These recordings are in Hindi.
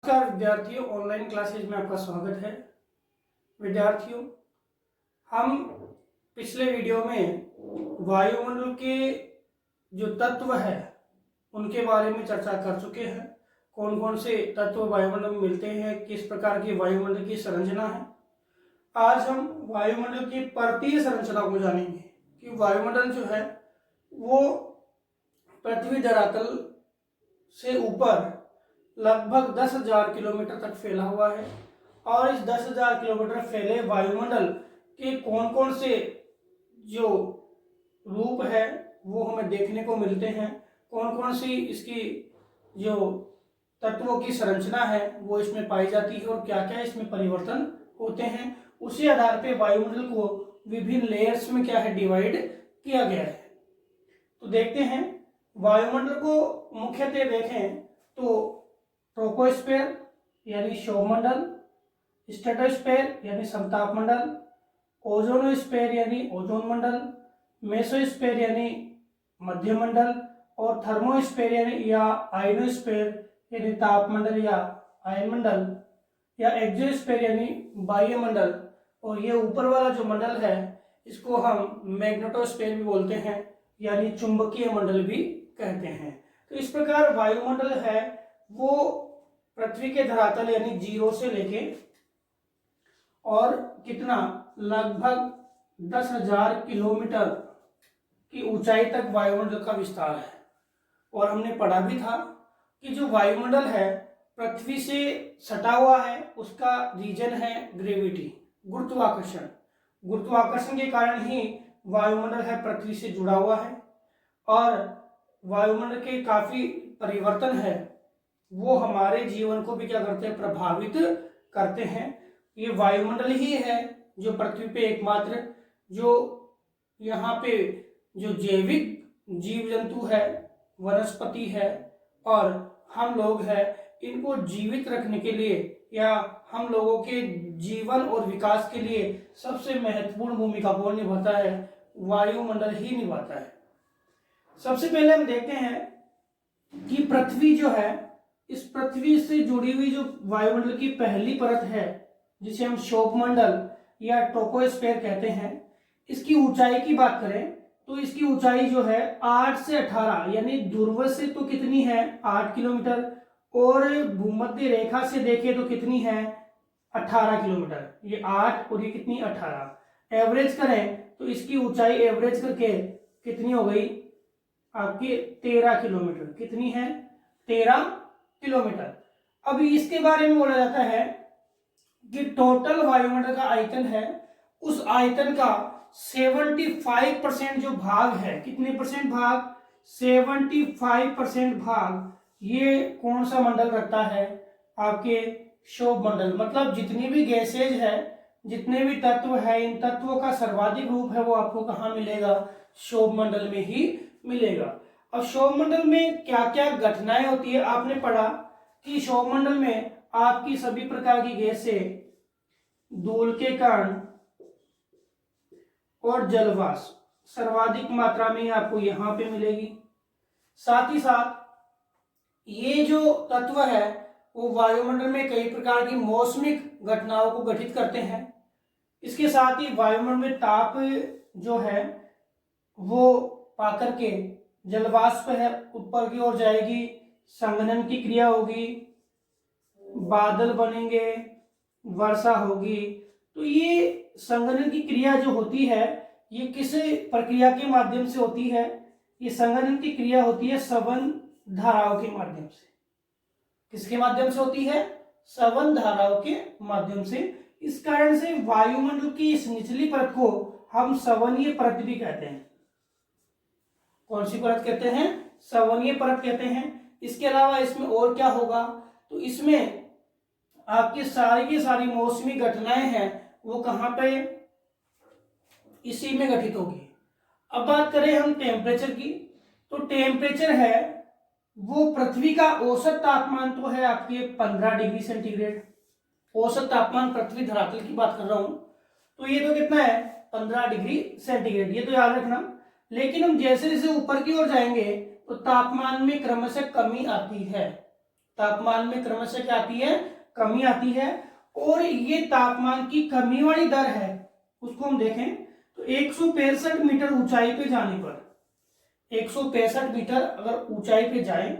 नमस्कार विद्यार्थियों, ऑनलाइन क्लासेज में आपका स्वागत है। विद्यार्थियों, हम पिछले वीडियो में वायुमंडल के जो तत्व है उनके बारे में चर्चा कर चुके हैं। कौन कौन से तत्व वायुमंडल में मिलते हैं, किस प्रकार की वायुमंडल की संरचना है। आज हम वायुमंडल की परतीय संरचना को जानेंगे कि वायुमंडल जो है वो पृथ्वी धरातल से ऊपर लगभग 10,000 किलोमीटर तक फैला हुआ है और इस 10,000 किलोमीटर फैले वायुमंडल के कौन कौन से जो रूप है वो हमें देखने को मिलते हैं, कौन कौन सी इसकी जो तत्वों की संरचना है वो इसमें पाई जाती है और क्या क्या इसमें परिवर्तन होते हैं, उसी आधार पर वायुमंडल को विभिन्न लेयर्स में क्या है डिवाइड किया गया है। तो देखते हैं वायुमंडल को मुख्यतः देखें तो ट्रोपोस्फेयर यानी शोभमंडल, स्ट्रेटोस्फेयर यानी समताप मंडल, ओजोनोस्फेयर यानी ओजोन मंडल, मेसोस्फेयर यानी मध्य मंडल और थर्मोस्फेयर यानी या आयनोस्फेयर यानी तापमंडल या आयन मंडल या एक्सोस्फेयर यानी बाह्य मंडल। और ये ऊपर वाला जो मंडल है इसको हम मैग्नेटोस्फेयर भी बोलते हैं यानी चुंबकीय मंडल भी कहते हैं। तो इस प्रकार वायुमंडल है वो पृथ्वी के धरातल यानी 0 से लेके और कितना लगभग 10,000 किलोमीटर की ऊंचाई तक वायुमंडल का विस्तार है। और हमने पढ़ा भी था कि जो वायुमंडल है पृथ्वी से सटा हुआ है उसका रीजन है ग्रेविटी, गुरुत्वाकर्षण। गुरुत्वाकर्षण के कारण ही वायुमंडल है पृथ्वी से जुड़ा हुआ है और वायुमंडल के काफी परिवर्तन है वो हमारे जीवन को भी क्या करते हैं, प्रभावित करते हैं। ये वायुमंडल ही है जो पृथ्वी पे एकमात्र जो यहाँ पे जो जैविक जीव जंतु है, वनस्पति है और हम लोग है इनको जीवित रखने के लिए या हम लोगों के जीवन और विकास के लिए सबसे महत्वपूर्ण भूमिका कौन निभाता है, वायुमंडल ही निभाता है। सबसे पहले हम देखते हैं कि पृथ्वी जो है इस पृथ्वी से जुड़ी हुई जो वायुमंडल की पहली परत है जिसे हम शोभमंडल या ट्रोपोस्फेयर कहते हैं, इसकी ऊंचाई की बात करें तो इसकी ऊंचाई जो है 8 से 18 यानी ध्रुव से तो कितनी है 8 किलोमीटर और भूमध्य रेखा से देखें तो कितनी है 18 किलोमीटर। ये 8 और ये कितनी 18, एवरेज करें तो इसकी ऊंचाई एवरेज करके कितनी हो गई आपकी 13 किलोमीटर। कितनी है 13 किलोमीटर। अभी इसके बारे में बोला जाता है कि टोटल वायुमंडल का आयतन है उस आयतन का 75% जो भाग है, कितने परसेंट भाग 75% भाग ये कौन सा मंडल रखता है आपके शोभ मंडल। मतलब जितनी भी गैसेज है, जितने भी तत्व है, इन तत्वों का सर्वाधिक रूप है वो आपको कहाँ मिलेगा, शोभ मंडल में ही मिलेगा। अब शोभमंडल में क्या क्या घटनाएं होती है आपने पढ़ा कि शोभमंडल में आपकी सभी प्रकार की गैसें, धूल के कण और जलवाष्प सर्वाधिक मात्रा में आपको यहां पे मिलेगी। साथ ही साथ ये जो तत्व है वो वायुमंडल में कई प्रकार की मौसमिक घटनाओं को गठित करते हैं। इसके साथ ही वायुमंडल में ताप जो है वो पाकर के जलवाष्प है ऊपर की ओर जाएगी, संघनन की क्रिया होगी, बादल बनेंगे, वर्षा होगी। तो ये संघनन की क्रिया जो होती है ये किस प्रक्रिया के माध्यम से होती है, ये संघनन की क्रिया होती है सवन धाराओं के माध्यम से। किसके माध्यम से होती है, सवन धाराओं के माध्यम से। इस कारण से वायुमंडल की इस निचली परत को हम सवनीय परत भी कहते हैं। कौन सी परत कहते हैं, सवनीय परत कहते हैं। इसके अलावा इसमें और क्या होगा, तो इसमें आपकी सारी की सारी मौसमी घटनाएं हैं वो कहां पे, इसी में घटित होगी। अब बात करें हम टेम्परेचर की, तो टेम्परेचर है वो पृथ्वी का औसत तापमान तो है आपके 15 डिग्री सेंटीग्रेड। औसत तापमान पृथ्वी धरातल की बात कर रहा हूं, तो ये तो कितना है 15 डिग्री सेंटीग्रेड, ये तो याद रखना। लेकिन हम जैसे जैसे ऊपर की ओर जाएंगे तो तापमान में क्रमशः कमी आती है। तापमान में क्रमशः क्या आती है, कमी आती है। और ये तापमान की कमी वाली दर है, उसको हम देखें तो 165 मीटर ऊंचाई पे जाने पर, 165 मीटर अगर ऊंचाई पे जाए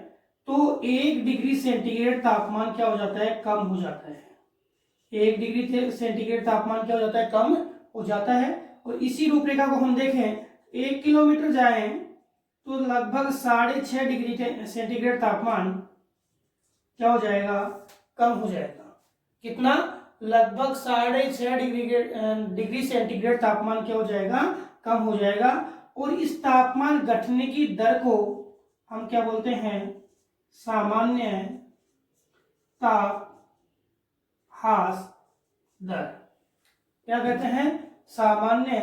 तो 1 डिग्री सेंटीग्रेड तापमान क्या हो जाता है, कम हो जाता है। 1 डिग्री सेंटीग्रेड तापमान क्या हो जाता है, कम हो जाता है। और इसी रूपरेखा को हम देखें, 1 किलोमीटर जाए तो लगभग 6.5 डिग्री सेंटीग्रेड तापमान क्या हो जाएगा, कम हो जाएगा। कितना, लगभग 6.5 डिग्री सेंटीग्रेड तापमान क्या हो जाएगा, कम हो जाएगा। और इस तापमान घटने की दर को हम क्या बोलते हैं, सामान्य ताप ह्रास दर। क्या कहते हैं, सामान्य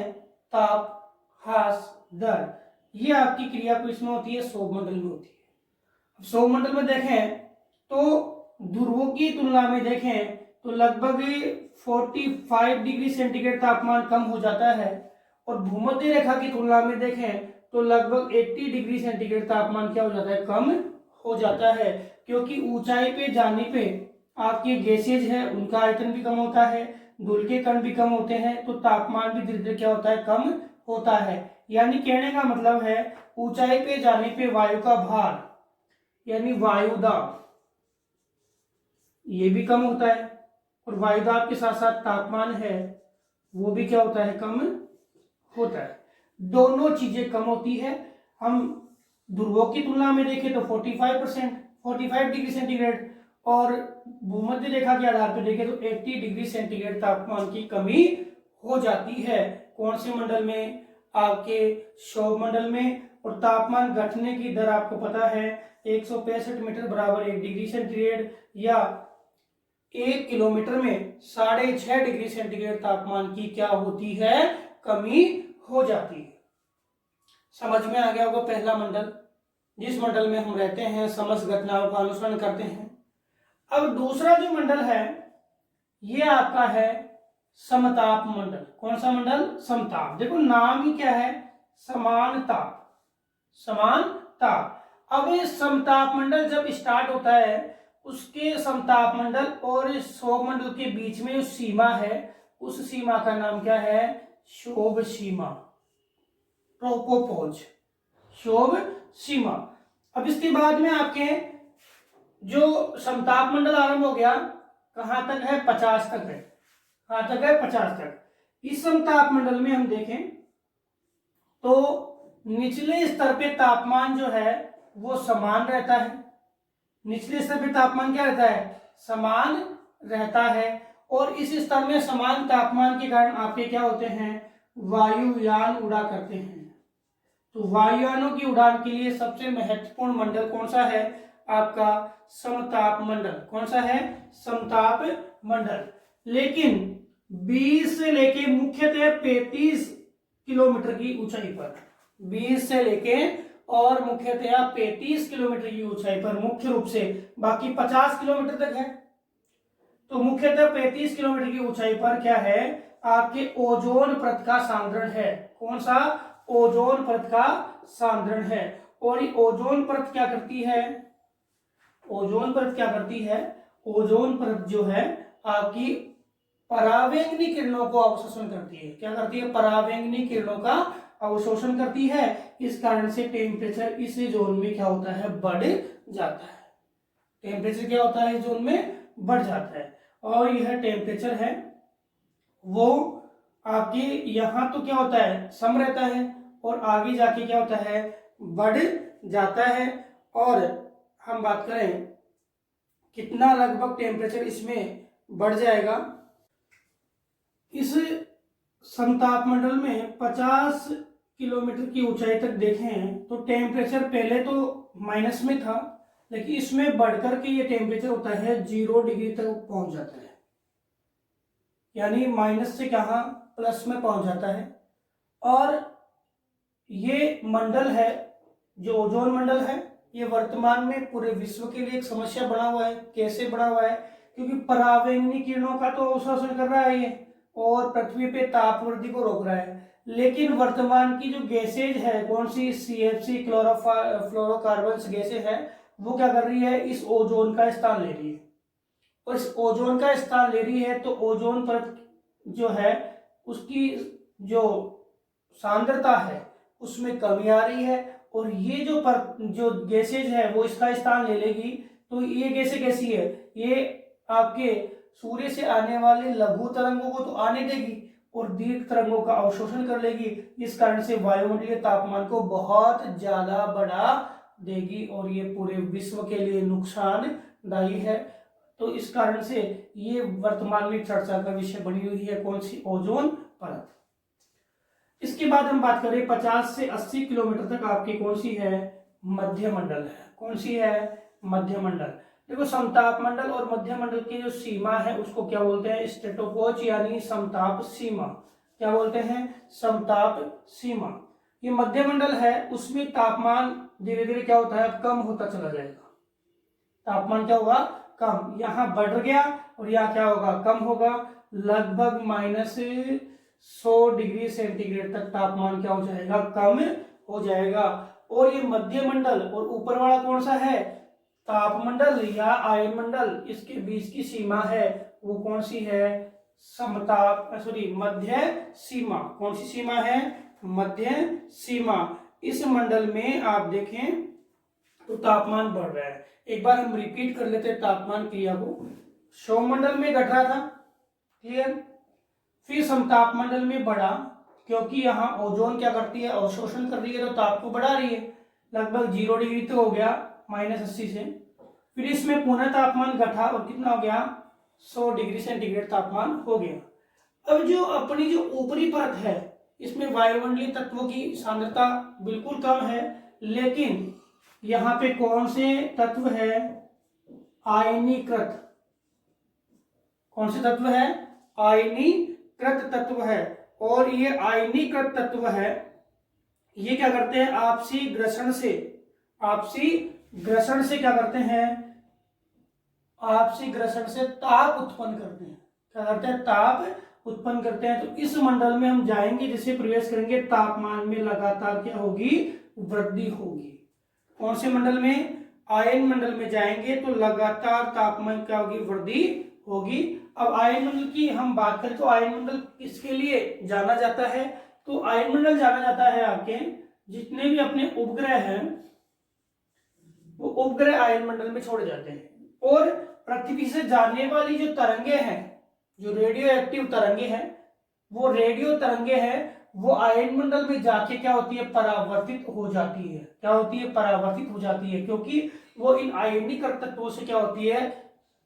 ताप ह्रास दर। ये आपकी क्रिया को इसमें होती है, सौरमंडल में होती है। अब सौरमंडल में देखें तो ध्रुवों की तुलना में देखें तो लगभग 45 डिग्री सेंटीग्रेड तापमान कम हो जाता है। और भूमध्य रेखा की तुलना में देखें तो लगभग 80 डिग्री सेंटीग्रेड तापमान क्या हो जाता है, कम हो जाता है। क्योंकि ऊंचाई पे जाने पे आपके गैसेज है उनका आयतन भी कम होता है, धूल के कण भी कम होते हैं, तो तापमान भी धीरे धीरे क्या होता है, कम होता है। यानी कहने का मतलब है ऊंचाई पे जाने पे वायु का भार यानी वायु दाब ये भी कम होता है, और वायु दाब के साथ साथ तापमान है वो भी क्या होता है, कम होता है। दोनों चीजें कम होती है। हम ध्रुवों की तुलना में देखें तो 45 डिग्री सेंटीग्रेड, और भूमध्य रेखा के आधार पर देखें तो 80 डिग्री सेंटीग्रेड तापमान की कमी हो जाती है। कौन से मंडल में, आपके सौरमंडल में। और तापमान घटने की दर आपको पता है 165 मीटर बराबर 1 डिग्री सेंटीग्रेड, या 1 किलोमीटर में 6.5 डिग्री सेंटीग्रेड तापमान की क्या होती है, कमी हो जाती है। समझ में आ गया होगा पहला मंडल, जिस मंडल में हम रहते हैं, समस्त घटनाओं का अनुसरण करते हैं। अब दूसरा जो मंडल है ये आपका है समताप मंडल। कौन सा मंडल, समताप। देखो नाम ही क्या है, समान ताप, समान ताप। अब ये समताप मंडल जब स्टार्ट होता है, उसके समताप मंडल और सौरमंडल के बीच में जो सीमा है उस सीमा का नाम क्या है, क्षोभ सीमा, ट्रोपोपॉज, क्षोभ सीमा। अब इसके बाद में आपके जो समताप मंडल आरंभ हो गया, कहां तक है, 50 तक है। कहां तक है, 50 तक। इस समताप मंडल में हम देखें तो निचले स्तर पे तापमान जो है वो समान रहता है। निचले स्तर पे तापमान क्या रहता है, समान रहता है। और इस स्तर में समान तापमान के कारण आपके क्या होते हैं, वायुयान उड़ा करते हैं। तो वायुयानों की उड़ान के लिए सबसे महत्वपूर्ण मंडल कौन सा है, आपका समताप मंडल। कौन सा है, समताप मंडल। लेकिन 20 से लेके मुख्यतः 35 किलोमीटर की ऊंचाई पर, 20 से लेके और मुख्यतः 35 किलोमीटर की ऊंचाई पर मुख्य रूप से, बाकी 50 किलोमीटर तक है, तो मुख्यतः 35 किलोमीटर की ऊंचाई पर क्या है, आपके ओजोन परत का सांद्रण है। कौन सा, ओजोन परत का सांद्रण है। और ये ओजोन परत क्या करती है, ओजोन परत क्या करती है, ओजोन परत जो है आपकी परावैंगनी किरणों को अवशोषण करती है। क्या करती है, परावैंगनी किरणों का अवशोषण करती है। इस कारण से टेम्परेचर इस जोन में क्या होता है, बढ़ जाता है। टेम्परेचर क्या होता है, इस जोन में बढ़ जाता है। और यह टेम्परेचर है वो आपके यहाँ तो क्या होता है, सम रहता है, और आगे जाके क्या होता है, बढ़ जाता है। और हम बात करें कितना लगभग टेम्परेचर इसमें बढ़ जाएगा, इस समताप मंडल में 50 किलोमीटर की ऊंचाई तक देखें तो टेम्परेचर पहले तो माइनस में था, लेकिन इसमें बढ़कर के ये टेम्परेचर होता है 0 डिग्री तक पहुंच जाता है। यानी माइनस से कहां, प्लस में पहुंच जाता है। और ये मंडल है जो ओजोन मंडल है, ये वर्तमान में पूरे विश्व के लिए एक समस्या बना हुआ है। कैसे बना हुआ है, क्योंकि परावैंगनी किरणों का तो अवशोषण कर रहा है ये, और पृथ्वी पे ताप वृद्धि को रोक रहा है। लेकिन वर्तमान की जो गैसेज है, कौन सी, CFC, फ्लोरोकार्बन्स गैसेज है, वो क्या कर रही है, इस ओजोन का स्थान ले रही है। और इस ओजोन का स्थान ले रही है तो ओजोन परत जो है उसकी जो सांद्रता है उसमें कमी आ रही है, और ये जो गैसेज है वो इसका स्थान ले लेगी। तो ये गैसें कैसी है, ये आपके सूर्य से आने वाले लघु तरंगों को तो आने देगी और दीर्घ तरंगों का अवशोषण कर लेगी। इस कारण से वायुमंडलीय तापमान को बहुत ज्यादा बढ़ा देगी और ये पूरे विश्व के लिए नुकसानदायी है। तो इस कारण से ये वर्तमान में चर्चा का विषय बनी हुई है, कौन सी, ओजोन परत। इसके बाद हम बात करें 50 से 80 किलोमीटर तक आपकी कौन सी है, मध्य मंडल है। कौन सी है, मध्य मंडल। देखो समताप मंडल और मध्य मंडल की जो सीमा है उसको क्या बोलते हैं, स्ट्रेटोपोज यानी समताप सीमा। क्या बोलते हैं, समताप सीमा। ये मध्य मंडल है, उसमें तापमान धीरे धीरे क्या होता है, कम होता चला जाएगा। तापमान क्या होगा, कम। यहाँ बढ़ गया और यहाँ क्या होगा, कम होगा। लगभग -100 डिग्री सेंटीग्रेड तक तापमान क्या हो जाएगा, कम हो जाएगा। और ये मध्य मंडल और ऊपर वाला कौन सा है, तापमंडल या आयन मंडल, इसके बीच की सीमा है वो कौन सी है, मध्य सीमा। कौन सी सीमा है, मध्य सीमा। इस मंडल में आप देखें तो तापमान बढ़ रहा है। एक बार हम रिपीट कर लेते हैं तापमान क्रिया को। सौरमंडल में घट रहा था, क्लियर। फिर समताप मंडल में बढ़ा, क्योंकि यहाँ ओजोन क्या करती है, अवशोषण कर रही है तो ताप को बढ़ा रही है। लगभग 0 डिग्री तो हो गया -80 से। फिर इसमें पुनः तापमान घटा और कितना हो गया, 100 डिग्री सेंटीग्रेड तापमान हो गया। अब जो अपनी जो ऊपरी परत है इसमें वायुमंडलीय तत्वों की सांद्रता बिल्कुल कम है, लेकिन यहाँ पे कौन से तत्व है, आयनीकृत। कौन से तत्व है, आयनीकृत तत्व है। और ये आयनीकृत तत्व है, ये क्या करते हैं, आपसी घर्षण से क्या करते हैं, आपसी घर्षण से ताप उत्पन्न करते हैं। क्या करते हैं, ताप उत्पन्न करते हैं। तो इस मंडल में हम जाएंगे, जैसे प्रवेश करेंगे तापमान में लगातार क्या होगी, वृद्धि होगी। कौन से मंडल में, आयन मंडल में जाएंगे तो लगातार तापमान क्या होगी, वृद्धि होगी। अब आयन मंडल की हम बात करें तो आयन मंडल किसके लिए जाना जाता है, तो आयन मंडल जाना जाता है आपके जितने भी अपने उपग्रह हैं वो उपग्रह आयन मंडल में छोड़े जाते हैं। और पृथ्वी से जाने वाली जो तरंगे हैं, जो रेडियो एक्टिव तरंगे हैं, वो रेडियो तरंगे हैं वो आयन मंडल में जाके क्या होती है, परावर्तित हो जाती है। क्या होती है, परावर्तित हो जाती है, क्योंकि वो इन आयनीकृत तत्वों से क्या होती है,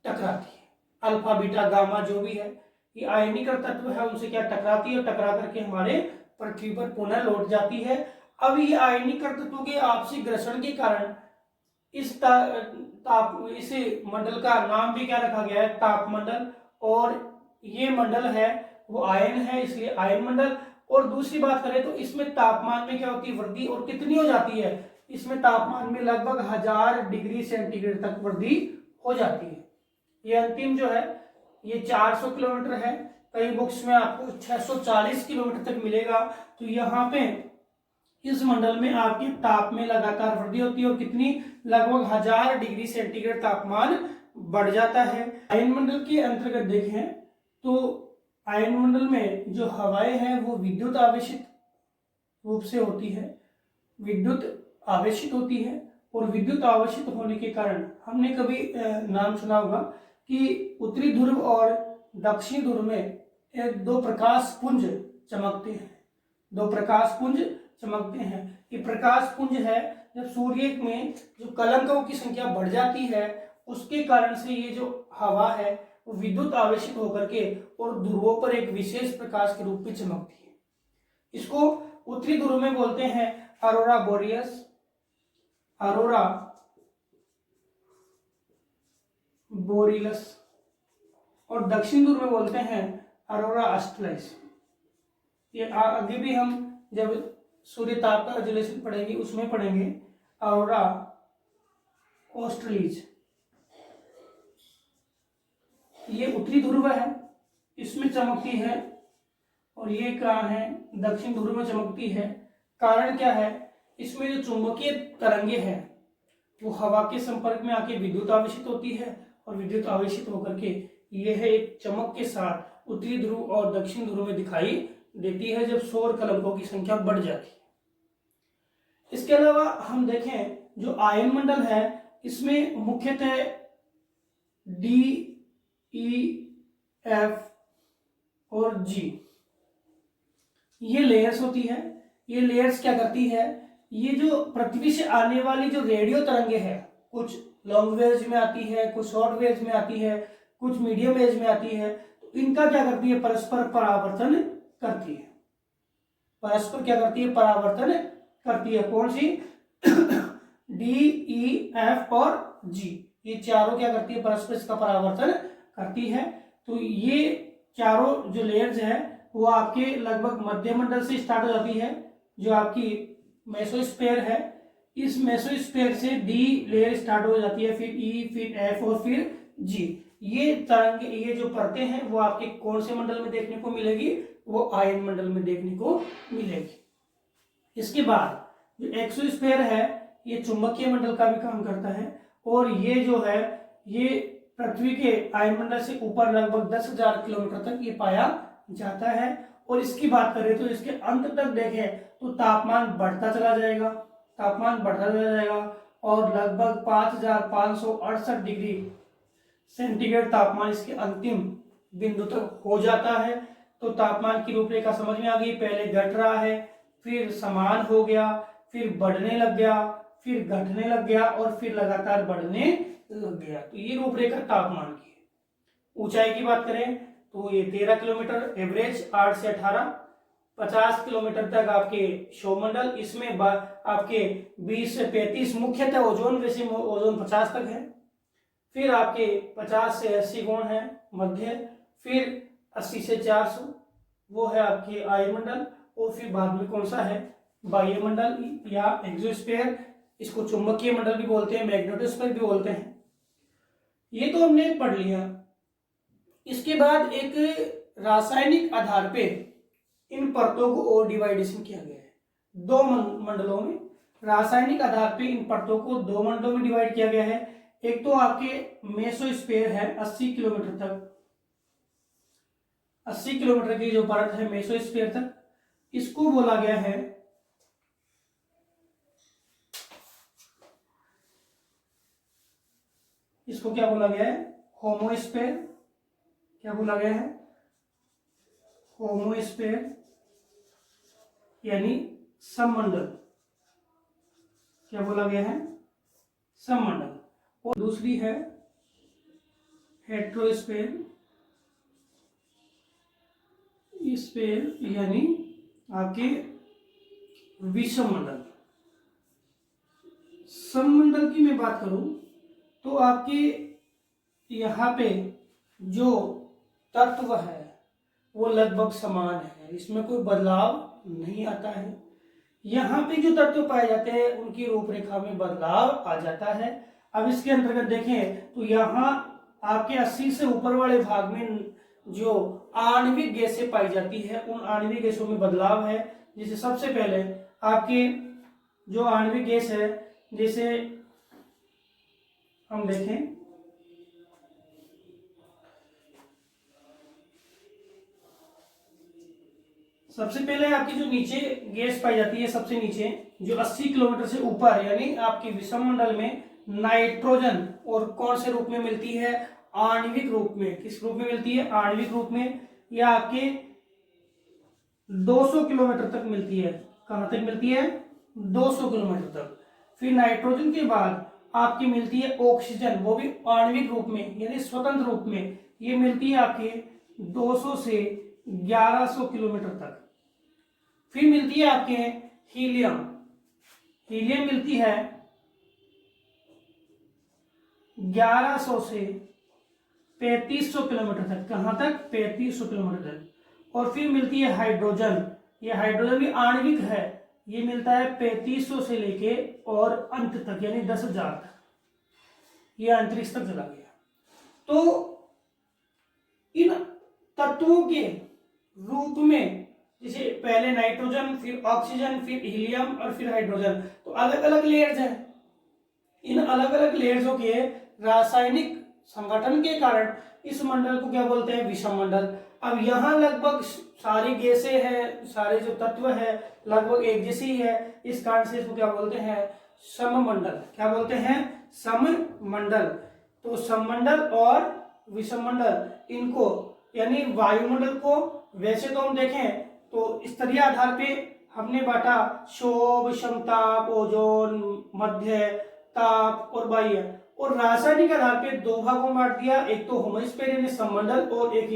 टकराती है। अल्फा बीटा गामा जो भी है ये आयनीकृत तत्व है, उनसे क्या टकराती है, टकरा करके हमारे पृथ्वी पर पुनः लौट जाती है। अब ये आयनीकृत तत्वों के आपसी घर्षण के कारण इस मंडल का नाम भी क्या रखा गया है, तापमंडल। और ये मंडल है वो आयन है, इसलिए आयन मंडल। और दूसरी बात करें तो इसमें तापमान में क्या होती है, वृद्धि। और कितनी हो जाती है, इसमें तापमान में लगभग 1000 डिग्री सेंटीग्रेड तक वृद्धि हो जाती है। ये अंतिम जो है ये 400 किलोमीटर है, कई बुक्स में आपको 640 किलोमीटर तक मिलेगा। तो यहाँ पे इस मंडल में आपके ताप में लगातार वृद्धि होती है और कितनी, लगभग 1000 डिग्री सेंटीग्रेड तापमान बढ़ जाता है। आयन मंडल के अंतर्गत देखें तो आयन मंडल में जो हवाएं हैं वो विद्युत आवेशित रूप से होती है, विद्युत आवेशित होती है। और विद्युत आवेशित होने के कारण हमने कभी नाम सुना होगा कि उत्तरी ध्रुव और दक्षिणी ध्रुव में 2 प्रकाश पुंज चमकते हैं, 2 प्रकाश पुंज चमकते हैं। ये प्रकाश पुंज है जब सूर्य में जो कलंकों की संख्या बढ़ जाती है उसके कारण से ये जो हवा है वो विद्युत आवेशित होकर के और ध्रुवों पर एक विशेष प्रकाश के रूप में चमकती है। इसको उत्तरी ध्रुव में बोलते हैं अरोरा बोरियस, अरोरा बोरियस। और दक्षिण ध्रुव में बोलते हैं अरोरा ऑस्ट्रलिस। ये आगे भी हम जब सूर्य ताप का रिजोल्यूशन पढ़ेंगे उसमें पढ़ेंगे अरोरा ऑस्ट्रलिस। ये उत्तरी ध्रुव है, इसमें चमकती है। और ये कहाँ है, दक्षिण ध्रुव में चमकती है। कारण क्या है, इसमें जो चुंबकीय तरंगे हैं वो हवा के संपर्क में आके विद्युत आवेशित होती है और विद्युत आवेशित होकर के यह एक चमक के साथ उत्तरी ध्रुव और दक्षिण ध्रुव में दिखाई देती है जब सौर कलंकों की संख्या बढ़ जाती है। इसके अलावा हम देखें जो आयन मंडल है इसमें मुख्यतः डी, ई, एफ और जी ये लेयर्स होती है। ये लेयर्स क्या करती है, ये जो पृथ्वी से आने वाली जो रेडियो तरंगे हैं, कुछ लॉन्ग वेव्स में आती है, कुछ शॉर्ट वेव्स में आती है, कुछ मीडियम वेव्स में आती है, तो इनका क्या करती है, परस्पर परावर्तन करती है। परस्पर क्या करती है, परावर्तन करती है। कौन सी? डी, ई, एफ और जी, ये चारों क्या करती है, परस्पर इसका परावर्तन करती है। तो ये चारों जो लेयर्स है वो आपके लगभग मध्य मंडल से स्टार्ट हो जाती है, जो आपकी मेसोस्फीयर है। इस मेसोस्फीयर से डी लेयर स्टार्ट हो जाती है, फिर ई, फिर एफ और फिर जी। ये तरंग, ये जो परतें हैं वो आपके कौन से मंडल में देखने को मिलेगी, वो आयन मंडल में देखने को मिलेगी। इसके बाद जो एक्सोस्फीयर है ये चुंबकीय मंडल का भी काम करता है और ये जो है ये पृथ्वी के आयन मंडल से ऊपर लगभग 10,000 किलोमीटर तक ये पाया जाता है। और इसकी बात करें तो इसके अंत तक देखें तो तापमान बढ़ता चला जाएगा, तापमान बढ़ता चला जाएगा और लगभग 5,568 डिग्री सेंटीग्रेड तापमान इसके अंतिम बिंदु तक हो जाता है। तो तापमान की रूपरेखा समझ में आ गई, पहले घट रहा है, फिर समान हो गया, फिर बढ़ने लग गया, फिर घटने लग गया और फिर लगातार बढ़ने लग गया। तो ये रूपरेखा तापमान की है। ऊंचाई की बात करें तो ये 13 किलोमीटर एवरेज, 8 से 18, 50 किलोमीटर तक आपके क्षोमंडल, इसमें आपके 20 से 35 मुख्यतः ओजोन, वैसे ओजोन 50 तक है। फिर आपके 50 से 80 कोण है मध्य, फिर 80 से 400 वो है आपके आयुमंडल और फिर बाद में कौन सा है, वायुमंडल या एक्सोस्फीयर। इसको चुंबकीय मंडल भी बोलते हैं, मैग्नेटोस्फीयर भी बोलते हैं। ये तो हमने पढ़ लिया। इसके बाद एक रासायनिक आधार पे इन परतों को और डिवाइडेशन किया गया है दो मंडलों में। रासायनिक आधार पे इन परतों को दो मंडलों में डिवाइड किया गया है। एक तो आपके मेसोस्फीयर है 80 किलोमीटर तक, 80 किलोमीटर की जो परत है मेसोस्फीयर तक, इसको बोला गया है इसको क्या बोला गया है, होमोस्फीयर। क्या बोला गया है, होमोस्फीयर यानी सममंडल। क्या बोला गया है, सममंडल। और दूसरी है हेट्रोस्फीयर, स्फीयर यानी आपके विषम मंडल। सममंडल की मैं बात करूं तो आपके यहाँ पे जो तत्व है वो लगभग समान है, इसमें कोई बदलाव नहीं आता है। यहाँ पे जो तत्व पाए जाते हैं उनकी रूपरेखा में बदलाव आ जाता है। अब इसके अंतर्गत देखें तो यहाँ आपके 80 से ऊपर वाले भाग में जो आणविक गैसें पाई जाती है उन आणविक गैसों में बदलाव है। जैसे सबसे पहले आपके जो आणविक गैस है, जैसे हम देखें सबसे पहले आपकी जो नीचे गैस पाई जाती है, सबसे नीचे जो 80 किलोमीटर से ऊपर यानी आपके विषम मंडल में नाइट्रोजन, और कौन से रूप में मिलती है, आणविक रूप में। किस रूप में मिलती है, आणविक रूप में। यह आपके 200 किलोमीटर तक मिलती है। कहां तक मिलती है, 200 किलोमीटर तक। फिर नाइट्रोजन के बाद आपकी मिलती है ऑक्सीजन, वो भी आणविक रूप में यानी स्वतंत्र रूप में। ये मिलती है आपके 200 से 1100 किलोमीटर तक। फिर मिलती है आपके हीलियम, हीलियम मिलती है 1100 से 3500 किलोमीटर तक। कहां तक, 3500 किलोमीटर तक। और फिर मिलती है हाइड्रोजन, ये हाइड्रोजन भी आणविक है, ये मिलता है 3500 से लेके और अंत तक यानी 10,000 तक, ये अंतरिक्ष तक चला गया। तो इन तत्वों के रूप में जैसे पहले नाइट्रोजन, फिर ऑक्सीजन, फिर हीलियम और फिर हाइड्रोजन, तो अलग अलग लेयर्स हैं। इन अलग अलग लेयर्सों के रासायनिक संगठन के कारण इस मंडल को क्या बोलते हैं, विषम मंडल। अब यहाँ लगभग सारी गैसें हैं, सारे जो तत्व है लगभग एक जैसी है, इस कारण से इसको क्या बोलते हैं, सममंडल। क्या बोलते हैं, सममंडल। तो सममंडल और विषममंडल, इनको यानी वायुमंडल को वैसे तो हम देखें तो स्तरीय आधार पे हमने बांटा, क्षोभ, समताप, ओजोन, मध्य ताप और बाह्य। और रासायनिक आधार पे दो भागों में बांट दिया, एक तो होमोस्फीयर यानी सममंडल और एक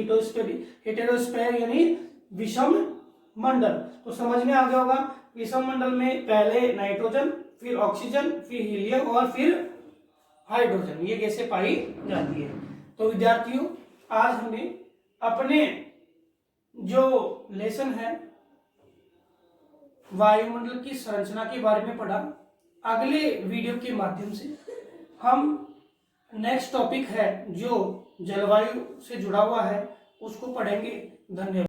हेटेरोस्फीयर यानी विषम मंडल। तो समझ में आ गया होगा, विषम मंडल में पहले नाइट्रोजन, फिर ऑक्सीजन, फिर हीलियम और फिर हाइड्रोजन, ये गैसें पाई जाती है। तो विद्यार्थियों, आज हमने अपने जो लेसन है वायुमंडल की संरचना के बारे में पढ़ा। अगले वीडियो के माध्यम से हम नेक्स्ट टॉपिक है जो जलवायु से जुड़ा हुआ है उसको पढ़ेंगे। धन्यवाद।